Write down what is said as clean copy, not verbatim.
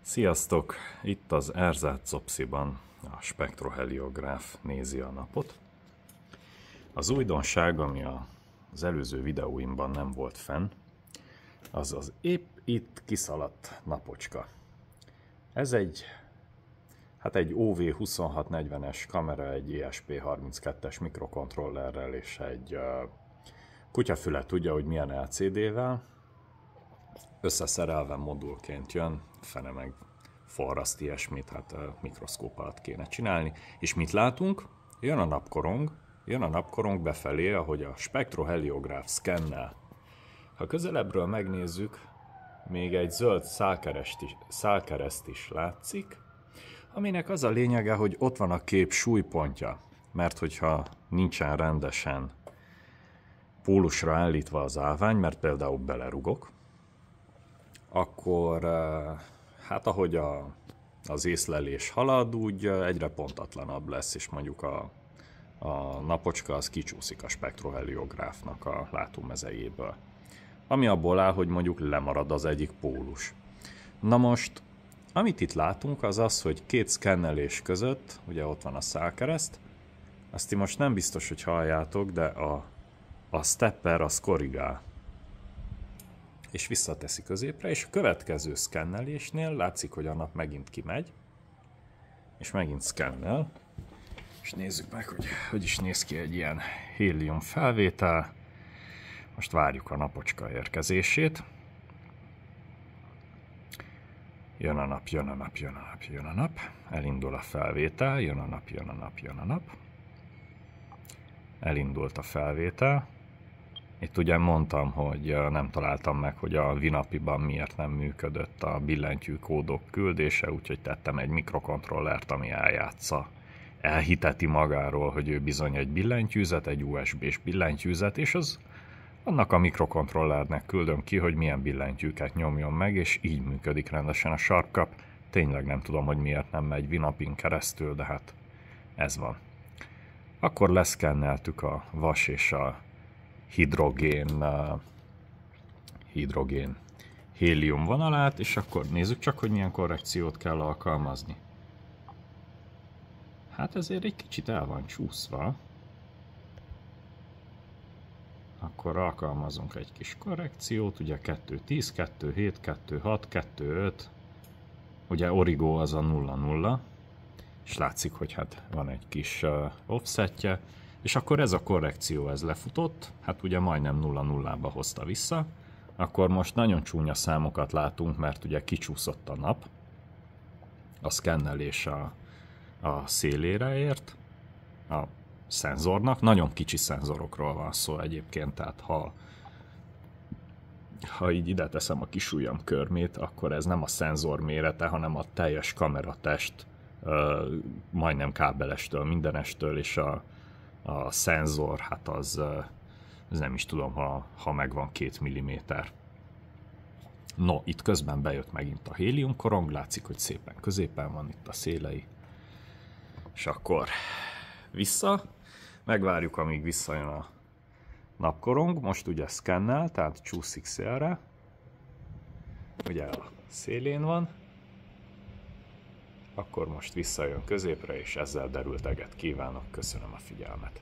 Sziasztok! Itt az Erzátszopsziban a spektroheliográf nézi a napot. Az újdonság, ami az előző videóimban nem volt fenn, az épp itt kiszaladt napocska. Ez egy OV2640-es kamera, egy ESP32-es mikrokontrollerrel és egy kutyafület tudja, hogy milyen LCD-vel. Összeszerelve modulként jön, fene meg forraszt ilyesmit, hát mikroszkóp alatt kéne csinálni. És mit látunk? Jön a napkorong befelé, ahogy a spektroheliográf szkennel. Ha közelebbről megnézzük, még egy zöld szálkereszt is látszik, aminek az a lényege, hogy ott van a kép súlypontja, mert hogyha nincsen rendesen pólusra állítva az állvány, mert például belerugok, akkor hát ahogy az észlelés halad, úgy egyre pontatlanabb lesz, és mondjuk a napocska az kicsúszik a spektroheliográfnak a látómezejéből. Ami abból áll, hogy mondjuk lemarad az egyik pólus. Na most, amit itt látunk, az az, hogy két szkennelés között, ugye ott van a szálkereszt, azt ti most nem biztos, hogy halljátok, de a stepper az korrigál. És visszateszi középre, és a következő szkennelésnél látszik, hogy a nap megint kimegy, és megint szkennel. És nézzük meg, hogy is néz ki egy ilyen hélium felvétel. Most várjuk a napocska érkezését. Jön a nap, jön a nap, jön a nap, jön a nap. Elindul a felvétel, jön a nap, jön a nap, jön a nap. Elindult a felvétel. Itt ugye mondtam, hogy nem találtam meg, hogy a Winapi-ban miért nem működött a billentyű kódok küldése, úgyhogy tettem egy mikrokontrollert, ami eljátsza. Elhiteti magáról, hogy ő bizony egy billentyűzet, egy USB-s billentyűzet, és annak a mikrokontrollernek küldöm ki, hogy milyen billentyűket nyomjon meg, és így működik rendesen a sarkkap. Tényleg nem tudom, hogy miért nem megy Winapin keresztül, de hát ez van. Akkor leszkenneltük a vas és a hidrogén hélium vonalát, és akkor nézzük csak, hogy milyen korrekciót kell alkalmazni. Hát ezért egy kicsit el van csúszva. Akkor alkalmazunk egy kis korrekciót, ugye 2.10, 2.7, 2.6, 2.5, ugye origo az a 0.0, és látszik, hogy hát van egy kis offsetje, és akkor ez a korrekció ez lefutott, hát ugye majdnem 0.0-ba hozta vissza, akkor most nagyon csúnya számokat látunk, mert ugye kicsúszott a nap, a szkennelés a szélére ért, a szenzornak, nagyon kicsi szenzorokról van szó egyébként, tehát ha így ide teszem a kis ujjam körmét, akkor ez nem a szenzor mérete, hanem a teljes kameratest, majdnem kábelestől, mindenestől, és a szenzor, hát az nem is tudom, ha megvan 2 mm. No, itt közben bejött megint a héliumkorong, látszik, hogy szépen középen van itt a szélei. És akkor megvárjuk, amíg visszajön a napkorong, most ugye szkennel, tehát csúszik szélre, ugye a szélén van, akkor most visszajön középre, és ezzel derülteget kívánok, köszönöm a figyelmet.